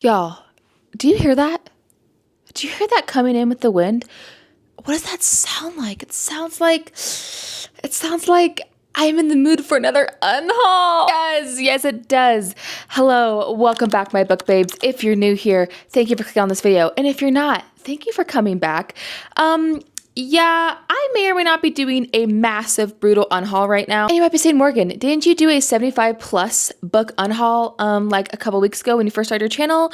Y'all, do you hear that? Do you hear that coming in with the wind? What does that sound like? It sounds like I'm in the mood for another unhaul. Yes, it does. Hello, welcome back, my book babes. If you're new here, thank you for clicking on this video. And if you're not, thank you for coming back. Yeah, I may or may not be doing a massive, brutal unhaul right now. And you might be saying, Morgan, didn't you do a 75 plus book unhaul like a couple weeks ago when you first started your channel?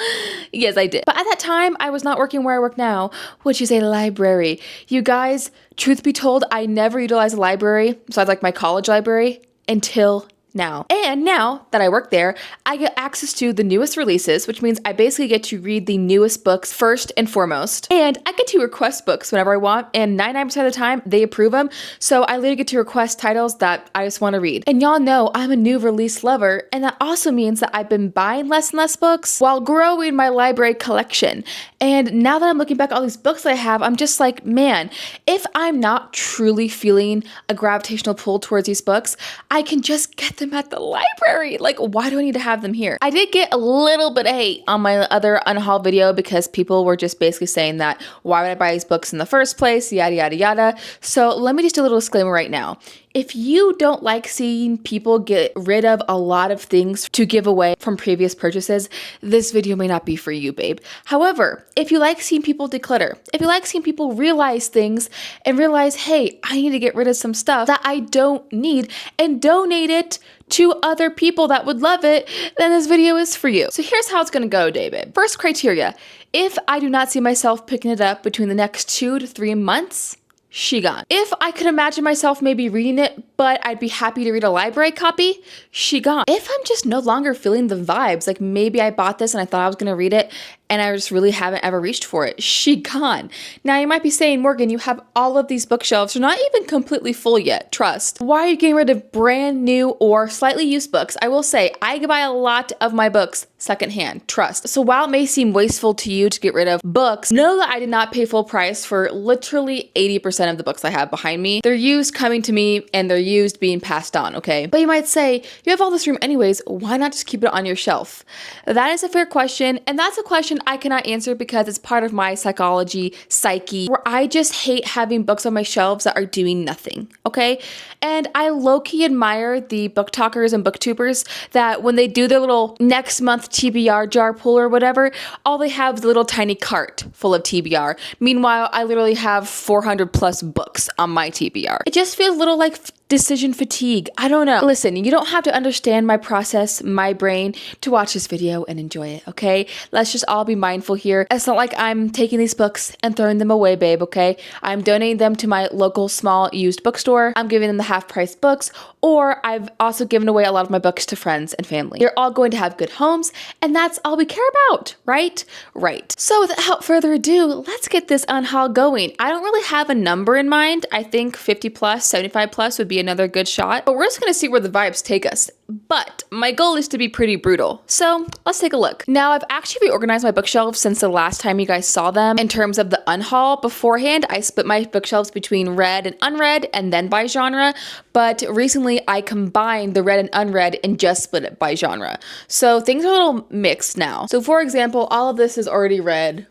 Yes, I did. But at that time, I was not working where I work now, which is a library. You guys, truth be told, I never utilized a library, besides like my college library, until now. And now that I work there, I get access to the newest releases, which means I basically get to read the newest books first and foremost. And I get to request books whenever I want, and 99% of the time, they approve them. So I literally get to request titles that I just want to read. And y'all know I'm a new release lover, and that also means that I've been buying less and less books while growing my library collection. And now that I'm looking back at all these books that I have, I'm just like, man, if I'm not truly feeling a gravitational pull towards these books, I can just get them at the library. Like, why do I need to have them here? I did get a little bit of hate on my other unhaul video because people were just basically saying that, why would I buy these books in the first place? Yada, yada, yada. So let me just do a little disclaimer right now. If you don't like seeing people get rid of a lot of things to give away from previous purchases, this video may not be for you, babe. However, if you like seeing people declutter, if you like seeing people realize things and realize, hey, I need to get rid of some stuff that I don't need and donate it to other people that would love it, then this video is for you. So here's how it's gonna go, David. First criteria, if I do not see myself picking it up between the next 2 to 3 months, she gone. If I could imagine myself maybe reading it, but I'd be happy to read a library copy, she gone. If I'm just no longer feeling the vibes, like maybe I bought this and I thought I was gonna read it and I just really haven't ever reached for it, she gone. Now you might be saying, Morgan, you have all of these bookshelves, they're not even completely full yet, trust. Why are you getting rid of brand new or slightly used books? I will say, I buy a lot of my books secondhand, trust. So while it may seem wasteful to you to get rid of books, know that I did not pay full price for literally 80% of the books I have behind me. They're used coming to me and they're used being passed on, okay? But you might say, you have all this room anyways, why not just keep it on your shelf? That is a fair question, and that's a question I cannot answer because it's part of my psyche, where I just hate having books on my shelves that are doing nothing, okay? And I low-key admire the book talkers and booktubers that when they do their little next month TBR jar pull or whatever, all they have is a little tiny cart full of TBR. Meanwhile, I literally have 400 plus books on my TBR. It just feels a little like decision fatigue. I don't know. Listen, you don't have to understand my process, my brain, to watch this video and enjoy it, okay? Let's just all be mindful here. It's not like I'm taking these books and throwing them away, babe, okay? I'm donating them to my local small used bookstore. I'm giving them the half-price books, or I've also given away a lot of my books to friends and family. They're all going to have good homes, and that's all we care about, right? Right. So without further ado, let's get this unhaul going. I don't really have a number in mind. I think 50 plus, 75 plus would be another good shot, but we're just gonna see where the vibes take us. But my goal is to be pretty brutal. So let's take a look. Now I've actually reorganized my bookshelves since the last time you guys saw them in terms of the unhaul. Beforehand, I split my bookshelves between read and unread and then by genre, but recently I combined the read and unread and just split it by genre. So things are a little mixed now. So for example, all of this is already read,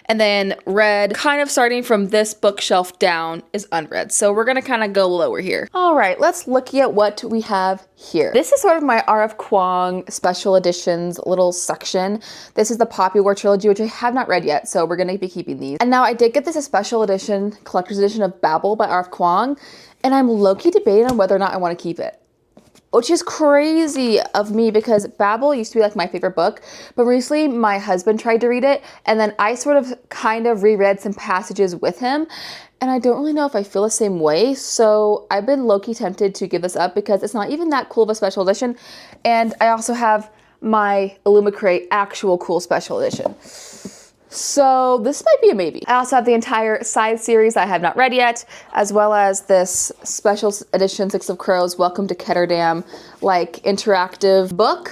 and then read kind of starting from this bookshelf down is unread. So we're gonna kind of go lower here. All right, let's look at what we have here. This is sort of my R.F. Kuang special editions little section. This is the Poppy War trilogy, which I have not read yet, so we're gonna be keeping these. And now I did get this a special edition, collector's edition of Babel by R.F. Kuang, and I'm low-key debating on whether or not I want to keep it. Which is crazy of me because Babel used to be like my favorite book, but recently my husband tried to read it, and then I sort of kind of reread some passages with him, and I don't really know if I feel the same way, so I've been low-key tempted to give this up because it's not even that cool of a special edition, and I also have my Illumicrate actual cool special edition. So this might be a maybe. I also have the entire side series I have not read yet, as well as this special edition 6 of Crows Welcome to Ketterdam like interactive book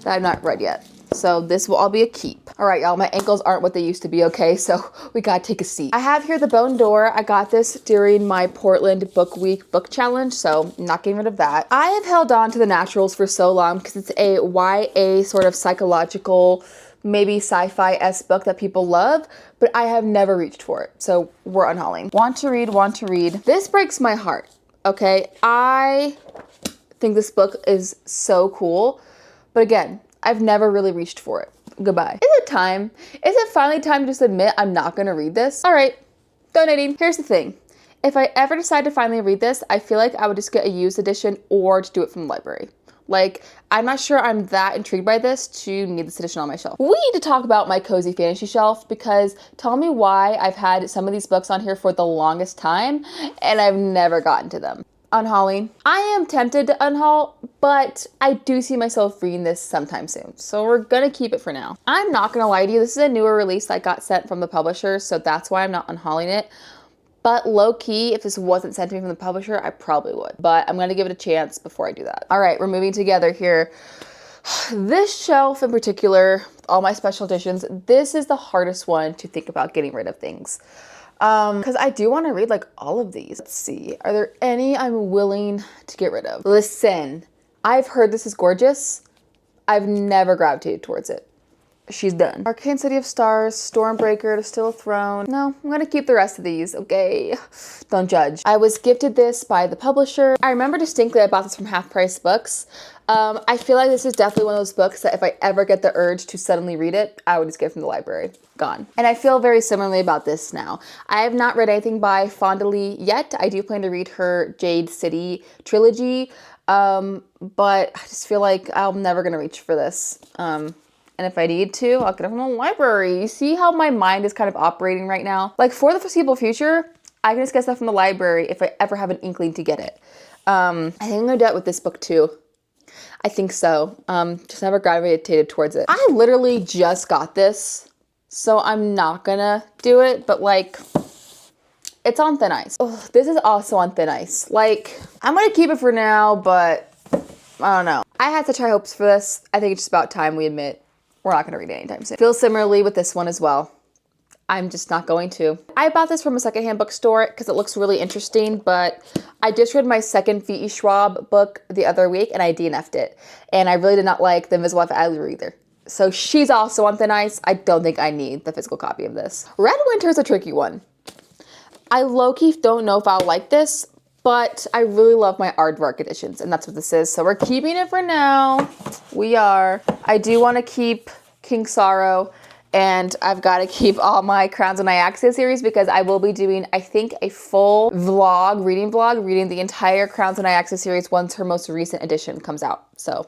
that I've not read yet. So this will all be a keep. All right, y'all, my ankles aren't what they used to be, okay? So we gotta take a seat. I have here the Bone Door. I got this during my Portland Book Week book challenge, so I'm not getting rid of that. I have held on to the Naturals for so long because it's a YA sort of psychological, maybe sci-fi-esque book that people love, but I have never reached for it. So we're unhauling. Want to read, want to read. This breaks my heart, okay? I think this book is so cool, but again, I've never really reached for it. Goodbye. Is it time? Is it finally time to just admit I'm not gonna read this? All right, donating. Here's the thing. If I ever decide to finally read this, I feel like I would just get a used edition or to do it from the library. Like, I'm not sure I'm that intrigued by this to need this edition on my shelf. We need to talk about my cozy fantasy shelf because tell me why I've had some of these books on here for the longest time and I've never gotten to them. Unhauling. I am tempted to unhaul, but I do see myself reading this sometime soon. So we're gonna keep it for now. I'm not gonna lie to you, this is a newer release that got sent from the publisher, so that's why I'm not unhauling it. But low key, if this wasn't sent to me from the publisher, I probably would. But I'm gonna give it a chance before I do that. All right, we're moving together here. This shelf in particular, all my special editions, this is the hardest one to think about getting rid of things. Because I do want to read like all of these. Let's see, are there any I'm willing to get rid of? Listen, I've heard this is gorgeous. I've never gravitated towards it. She's done. Arcane City of Stars, Stormbreaker, To Still a Throne. No, I'm gonna keep the rest of these, okay? Don't judge. I was gifted this by the publisher. I remember distinctly I bought this from Half Price Books. I feel like this is definitely one of those books that if I ever get the urge to suddenly read it, I would just get it from the library. Gone. And I feel very similarly about this now. I have not read anything by Fondly yet. I do plan to read her Jade City trilogy, but I just feel like I'm never gonna reach for this. And if I need to, I'll get it from the library. You see how my mind is kind of operating right now? Like for the foreseeable future, I can just get stuff from the library if I ever have an inkling to get it. I think I'm gonna do that with this book too. I think so. Just never gravitated towards it. I literally just got this, so I'm not gonna do it, but like, it's on thin ice. Oh, this is also on thin ice. Like, I'm gonna keep it for now, but I don't know. I had such high hopes for this. I think it's just about time we admit we're not gonna read it anytime soon. Feels similarly with this one as well. I'm just not going to. I bought this from a secondhand bookstore because it looks really interesting, but I just read my second V.E. Schwab book the other week and I DNF'd it. And I really did not like The Invisible Life of Adler either. So she's also on thin ice. I don't think I need the physical copy of this. Red Winter is a tricky one. I low-key don't know if I'll like this, but I really love my aardvark editions, and that's what this is. So we're keeping it for now. We are. I do want to keep King Sorrow, and I've got to keep all my Crowns of Nyaxia series because I will be doing, I think, a full reading vlog, reading the entire Crowns of Nyaxia series once her most recent edition comes out. So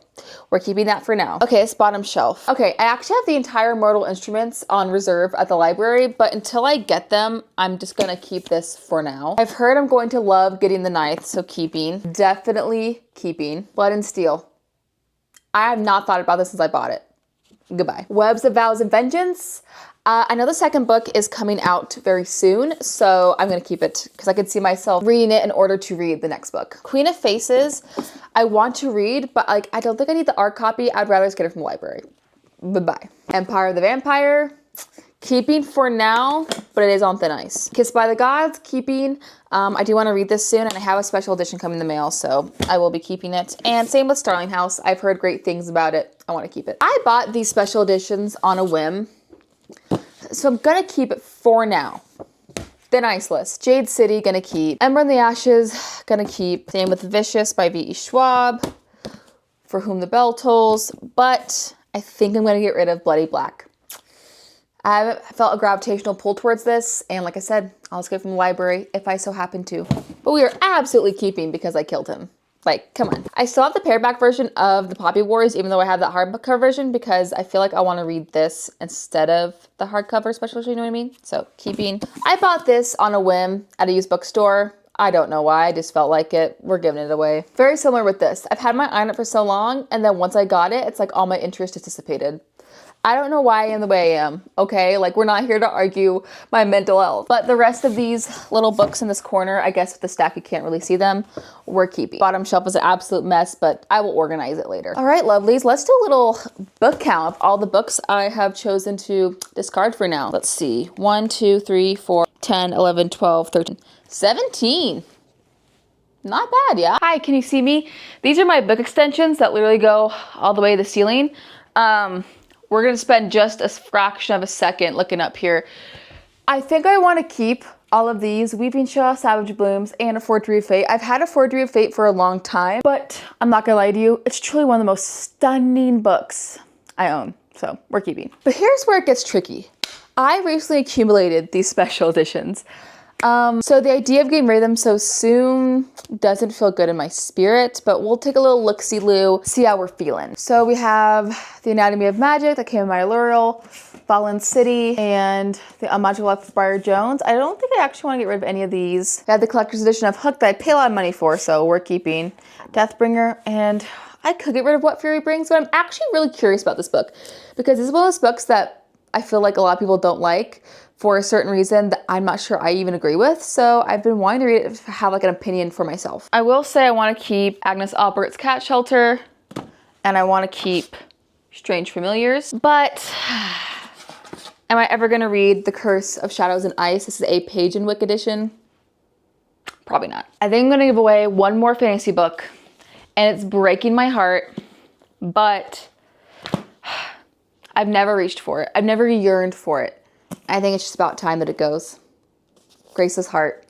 we're keeping that for now. Okay, it's bottom shelf. Okay, I actually have the entire Mortal Instruments on reserve at the library, but until I get them, I'm just gonna keep this for now. I've heard I'm going to love getting the ninth, so keeping. Definitely keeping. Blood and Steel. I have not thought about this since I bought it. Goodbye. Webs of Vows and Vengeance. I know the second book is coming out very soon, so I'm gonna keep it because I could see myself reading it in order to read the next book. Queen of Faces, I want to read, but like I don't think I need the art copy. I'd rather just get it from the library. Bye-bye. Empire of the Vampire, keeping for now, but it is on thin ice. Kissed by the Gods, keeping. I do want to read this soon, and I have a special edition coming in the mail, so I will be keeping it. And same with Starling House. I've heard great things about it. I want to keep it. I bought these special editions on a whim, so I'm gonna keep it for now. Thin ice list. Jade City, gonna keep. Ember in the Ashes, gonna keep. Same with Vicious by V.E. Schwab. For Whom the Bell Tolls, but I think I'm gonna get rid of Bloody Black. I haven't felt a gravitational pull towards this, and like I said, I'll just get it from the library if I so happen to. But we are absolutely keeping because I killed him. Like, come on. I still have the paperback version of the Poppy Wars, even though I have that hardcover version, because I feel like I want to read this instead of the hardcover special issue, you know what I mean? So, keeping. I bought this on a whim at a used bookstore. I don't know why, I just felt like it. We're giving it away. Very similar with this. I've had my eye on it for so long, and then once I got it, it's like all my interest is dissipated. I don't know why I am the way I am, okay? Like, we're not here to argue my mental health. But the rest of these little books in this corner, I guess with the stack you can't really see them, we're keeping. Bottom shelf is an absolute mess, but I will organize it later. All right, lovelies, let's do a little book count of all the books I have chosen to discard for now. Let's see, 1, 2, 3, 4, 10, 11, 12, 13, 17. Not bad, yeah? Hi, can you see me? These are my book extensions that literally go all the way to the ceiling. We're gonna spend just a fraction of a second looking up here. I think I wanna keep all of these, Weeping Shaw, Savage Blooms, and A Forgery of Fate. I've had A Forgery of Fate for a long time, but I'm not gonna lie to you, it's truly one of the most stunning books I own, so we're keeping. But here's where it gets tricky. I recently accumulated these special editions. So the idea of getting rid of them so soon doesn't feel good in my spirit, but we'll take a little look-see-loo, see how we're feeling. So we have The Anatomy of Magic that came in my Lural, Fallen City, and The Unmagical Life of Briar Jones. I don't think I actually want to get rid of any of these. I had the collector's edition of Hook that I pay a lot of money for, so we're keeping Deathbringer, and I could get rid of What Fury Brings, but I'm actually really curious about this book because this is one of those books that I feel like a lot of people don't like for a certain reason that I'm not sure I even agree with. So I've been wanting to read it to have like an opinion for myself. I will say I want to keep Agnes Albert's Cat Shelter and I want to keep Strange Familiars, but am I ever going to read The Curse of Shadows and Ice? This is a Page and Wick edition. Probably not. I think I'm going to give away one more fantasy book and it's breaking my heart, but I've never reached for it. I've never yearned for it. I think it's just about time that it goes. Grace's Heart.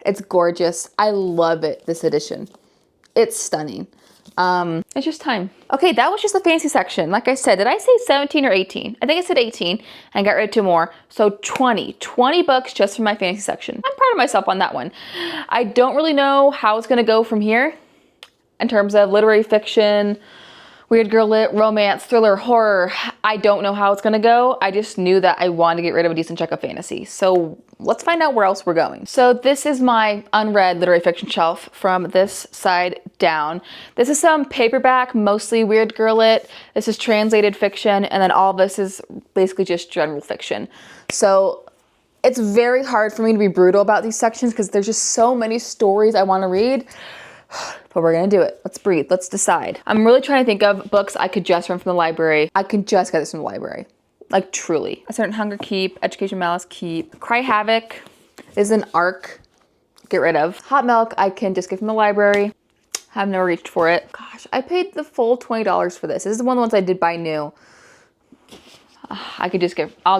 It's gorgeous. I love it, this edition. It's stunning. It's just time. Okay, that was just the fantasy section. Like I said, did I say 17 or 18? I think I said 18 and I got rid of 2 more. So 20 books just from my fantasy section. I'm proud of myself on that one. I don't really know how it's gonna go from here in terms of literary fiction, weird girl lit, romance, thriller, horror. I don't know how it's gonna go. I just knew that I wanted to get rid of a decent chunk of fantasy. So let's find out where else we're going. So this is my unread literary fiction shelf from this side down. This is some paperback, mostly weird girl lit. This is translated fiction, and then all this is basically just general fiction. So it's very hard for me to be brutal about these sections because there's just so many stories I wanna read. But we're gonna do it. Let's breathe. Let's decide. I'm really trying to think of books I could just rent from the library. I could just get this from the library. Like, truly. A Certain Hunger, keep. Education Malice, keep. Cry Havoc is an arc. Get rid of. Hot Milk, I can just get from the library. I've never reached for it. Gosh, I paid the full $20 for this. This is one of the ones I did buy new. I'll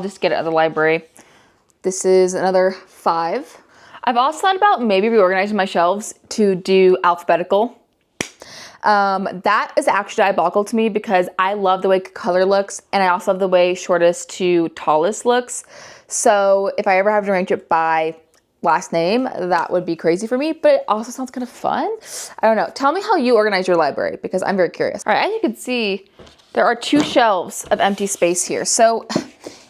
just get it at the library. This is another 5. I've also thought about maybe reorganizing my shelves to do alphabetical. That is actually diabolical to me because I love the way color looks and I also love the way shortest to tallest looks. So if I ever have to arrange it by last name, that would be crazy for me, but it also sounds kind of fun. I don't know. Tell me how you organize your library because I'm very curious. All right, as you can see, there are 2 shelves of empty space here. So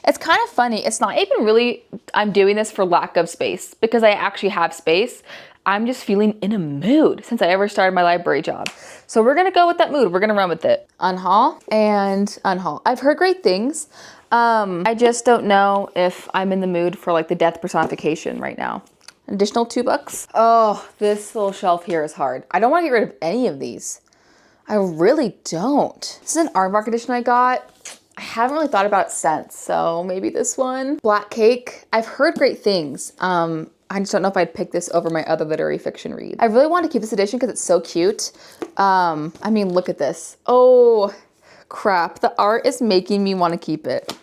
it's kind of funny. It's not even really, I'm doing this for lack of space because I actually have space. I'm just feeling in a mood since I ever started my library job. So we're gonna go with that mood. We're gonna run with it. Unhaul and unhaul. I've heard great things. I just don't know if I'm in the mood for like the death personification right now. An additional 2 books. Oh, this little shelf here is hard. I don't want to get rid of any of these. I really don't. This is an Aardvark edition I got. I haven't really thought about it since, so maybe this one. Black Cake. I've heard great things. I just don't know if I'd pick this over my other literary fiction read. I really want to keep this edition because it's so cute. I mean, look at this. Oh, crap. The art is making me want to keep it.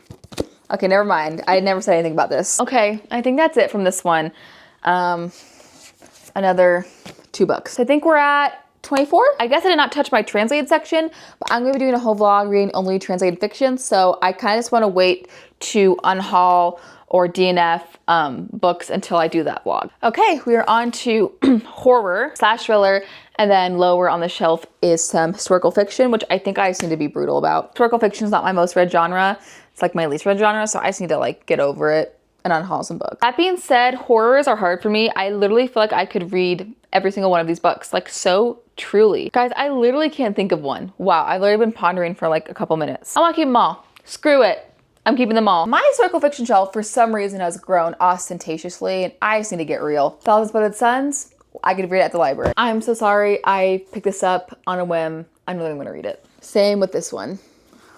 Okay, never mind. I never said anything about this. Okay, I think that's it from this one. Another 2 books. So I think we're at 24. I guess I did not touch my translated section, but I'm gonna be doing a whole vlog reading only translated fiction. So I kind of just want to wait to unhaul or DNF books until I do that vlog. Okay, we are on to horror / thriller, and then lower on the shelf is some historical fiction, which I think I just need to be brutal about. Historical fiction is not my most read genre. It's like my least read genre, so I just need to like get over it and unhaul some books. That being said, horrors are hard for me. I literally feel like I could read every single one of these books. Like, so Truly. Guys, I literally can't think of one. Wow, I've literally been pondering for like a couple minutes. I want to keep them all. Screw it. I'm keeping them all. My historical fiction shelf, for some reason, has grown ostentatiously, and I just need to get real. Thousands Blooded Sons, I could read it at the library. I'm so sorry I picked this up on a whim. I'm really gonna read it. Same with this one.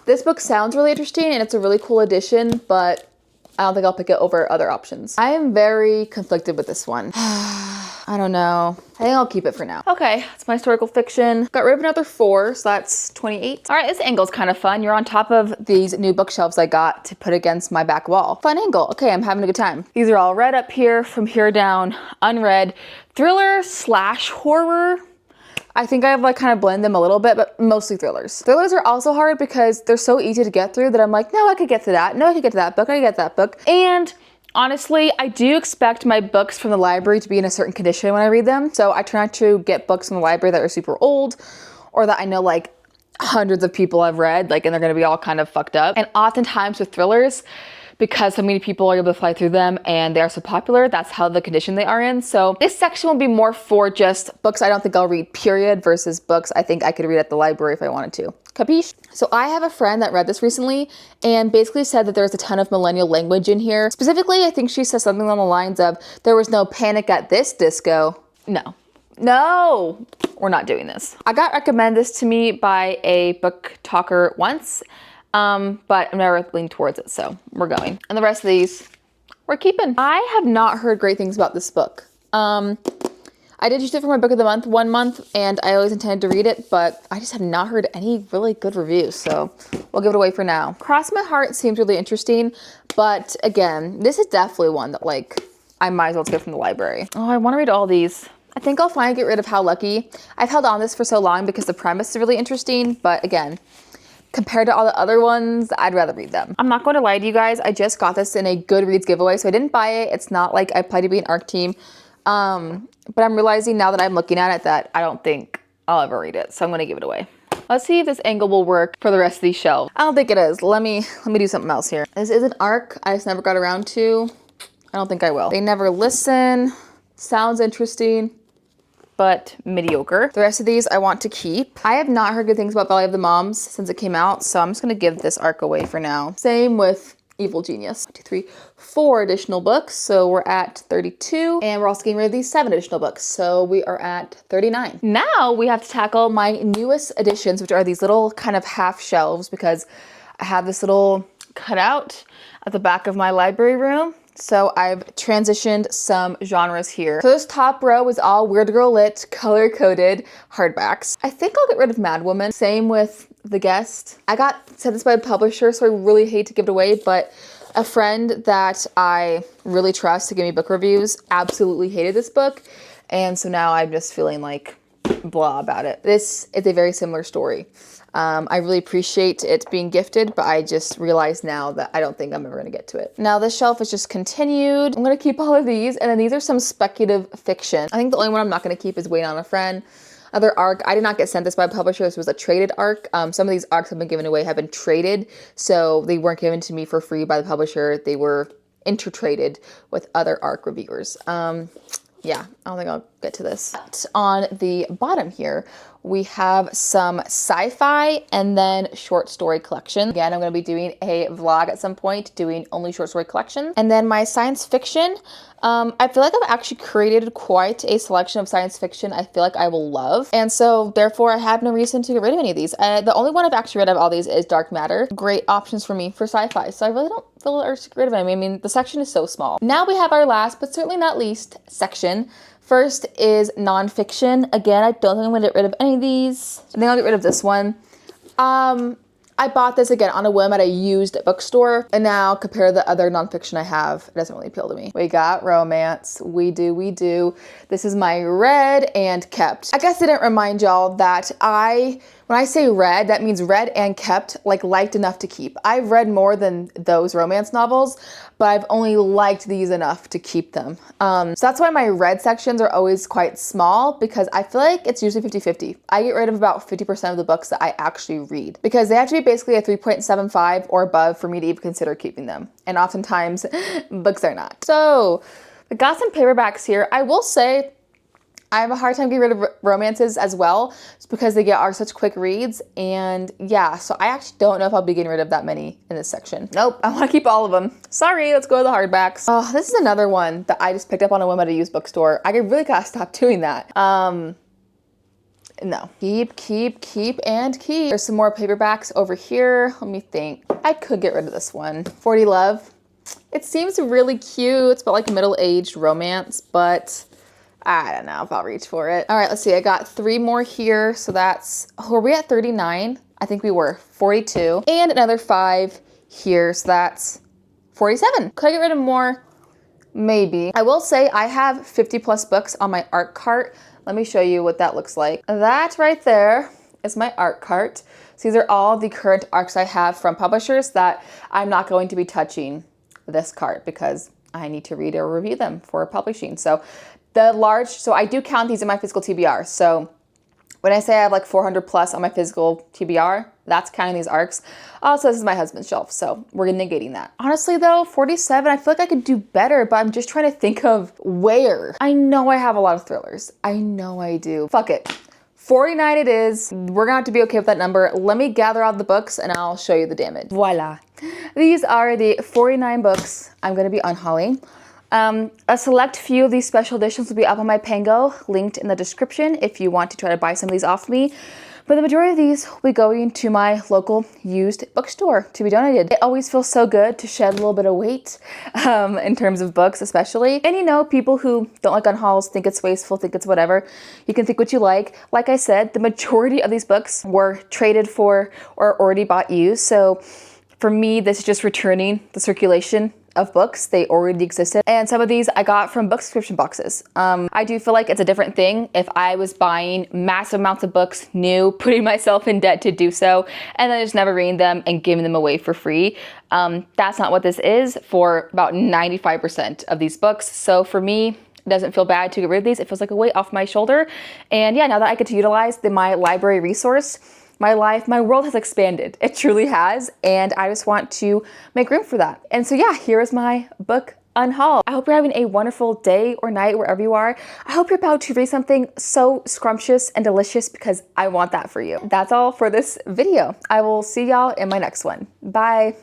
This book sounds really interesting, and it's a really cool edition, but I don't think I'll pick it over other options. I am very conflicted with this one. I don't know. I think I'll keep it for now. Okay, it's my historical fiction. Got rid of another 4, so that's 28. All right, this angle's kind of fun. You're on top of these new bookshelves I got to put against my back wall. Fun angle. Okay, I'm having a good time. These are all read up here, from here down, unread. Thriller / horror. I think I've like kind of blended them a little bit, but mostly thrillers. Thrillers are also hard because they're so easy to get through that I'm like, no, I could get to that. No, I could get to that book. I could get to that book. And honestly, I do expect my books from the library to be in a certain condition when I read them. So I try not to get books from the library that are super old or that I know like hundreds of people have read, like, and they're gonna be all kind of fucked up. And oftentimes with thrillers, because so many people are able to fly through them and they are so popular, that's how the condition they are in. So this section will be more for just books I don't think I'll read, period, versus books I think I could read at the library if I wanted to. Capiche? So I have a friend that read this recently and basically said that there's a ton of millennial language in here. Specifically, I think she says something along the lines of, there was no panic at this disco. No, we're not doing this. I got recommended this to me by a book talker once, but I've never leaned towards it, so we're going. And the rest of these, we're keeping. I have not heard great things about this book. I did use it for my book of the month 1 month, and I always intended to read it, but I just have not heard any really good reviews, so we'll give it away for now. Cross My Heart seems really interesting, but again, this is definitely one that like, I might as well get from the library. Oh, I want to read all these. I think I'll finally get rid of How Lucky. I've held on this for so long because the premise is really interesting, but again, compared to all the other ones, I'd rather read them. I'm not going to lie to you guys. I just got this in a Goodreads giveaway, so I didn't buy it. It's not like I applied to be an ARC team. But I'm realizing now that I'm looking at it that I don't think I'll ever read it. So I'm going to give it away. Let's see if this angle will work for the rest of these shelves. I don't think it is. Let me do something else here. This is an ARC I just never got around to. I don't think I will. They Never Listen. Sounds interesting, but mediocre. The rest of these I want to keep. I have not heard good things about Valley of the Moms since it came out, so I'm just gonna give this ARC away for now. Same with Evil Genius. 1, 2, 3, 4 additional books, so we're at 32, and we're also getting rid of these 7 additional books, so we are at 39. Now we have to tackle my newest additions, which are these little kind of half shelves, because I have this little cutout at the back of my library room. So I've transitioned some genres here. So this top row is all Weird Girl Lit, color-coded hardbacks. I think I'll get rid of Mad Woman. Same with The Guest. I got sent this by a publisher, so I really hate to give it away, but a friend that I really trust to give me book reviews absolutely hated this book. And so now I'm just feeling like blah about it. This is a very similar story. I really appreciate it being gifted, but I just realized now that I don't think I'm ever gonna get to it. Now this shelf is just continued. I'm gonna keep all of these, and then these are some speculative fiction. I think the only one I'm not gonna keep is Waiting on a Friend. Other ARC, I did not get sent this by a publisher. This was a traded ARC. Some of these ARCs have been given away, have been traded, so they weren't given to me for free by the publisher. They were intertraded with other ARC reviewers. Yeah, I don't think I'll get to this. On the bottom here, we have some sci-fi and then short story collection. Again, I'm gonna be doing a vlog at some point, doing only short story collection. And then my science fiction, I feel like I've actually created quite a selection of science fiction I feel like I will love. And so therefore I have no reason to get rid of any of these. The only one I've actually read of all these is Dark Matter. Great options for me for sci-fi. So I really don't feel the urge to get rid of them. I mean, the section is so small. Now we have our last, but certainly not least, section. First is nonfiction. Again, I don't think I'm gonna get rid of any of these. I think I'll get rid of this one. I bought this again on a whim at a used bookstore, and now compared to the other nonfiction I have, it doesn't really appeal to me. We got romance. We do. This is my read and kept. I guess I didn't remind y'all that when I say read, that means read and kept, like liked enough to keep. I've read more than those romance novels, but I've only liked these enough to keep them. So that's why my read sections are always quite small, because I feel like it's usually 50-50. I get rid of about 50% of the books that I actually read, because they have to be basically a 3.75 or above for me to even consider keeping them. And oftentimes books are not. So I got some paperbacks here. I will say, I have a hard time getting rid of romances as well, just because they are such quick reads. And yeah, so I actually don't know if I'll be getting rid of that many in this section. Nope, I want to keep all of them. Sorry, let's go to the hardbacks. Oh, this is another one that I just picked up on a whim at a used bookstore. I really gotta stop doing that. No, keep, and keep. There's some more paperbacks over here. Let me think. I could get rid of this one. 40 Love. It seems really cute. It's about like middle-aged romance, but I don't know if I'll reach for it. All right, let's see. I got 3 more here. So that's, were we at 39? I think we were. 42. And another 5 here. So that's 47. Could I get rid of more? Maybe. I will say I have 50 plus books on my art cart. Let me show you what that looks like. That right there is my art cart. So these are all the current arcs I have from publishers that I'm not going to be touching this cart because I need to read or review them for publishing. So so I do count these in my physical TBR. So when I say I have like 400 plus on my physical TBR, that's counting these arcs. Also, this is my husband's shelf, so we're negating that. Honestly though, 47, I feel like I could do better, but I'm just trying to think of where. I know I have a lot of thrillers. I know I do. Fuck it. 49 it is. We're gonna have to be okay with that number. Let me gather all the books and I'll show you the damage. Voila. These are the 49 books I'm gonna be unhauling. A select few of these special editions will be up on my Pango, linked in the description if you want to try to buy some of these off me. But the majority of these will be going to my local used bookstore to be donated. It always feels so good to shed a little bit of weight in terms of books especially. And you know, people who don't like unhauls, think it's wasteful, think it's whatever. You can think what you like. Like I said, the majority of these books were traded for or already bought used. So for me, this is just returning the circulation of books. They already existed. And some of these I got from book subscription boxes. I do feel like it's a different thing if I was buying massive amounts of books new, putting myself in debt to do so, and then just never reading them and giving them away for free. That's not what this is for about 95% of these books. So for me, it doesn't feel bad to get rid of these. It feels like a weight off my shoulder. And yeah, now that I get to utilize my library resource, my world has expanded. It truly has. And I just want to make room for that. And so yeah, here is my book unhaul. I hope you're having a wonderful day or night wherever you are. I hope you're about to read something so scrumptious and delicious because I want that for you. That's all for this video. I will see y'all in my next one. Bye.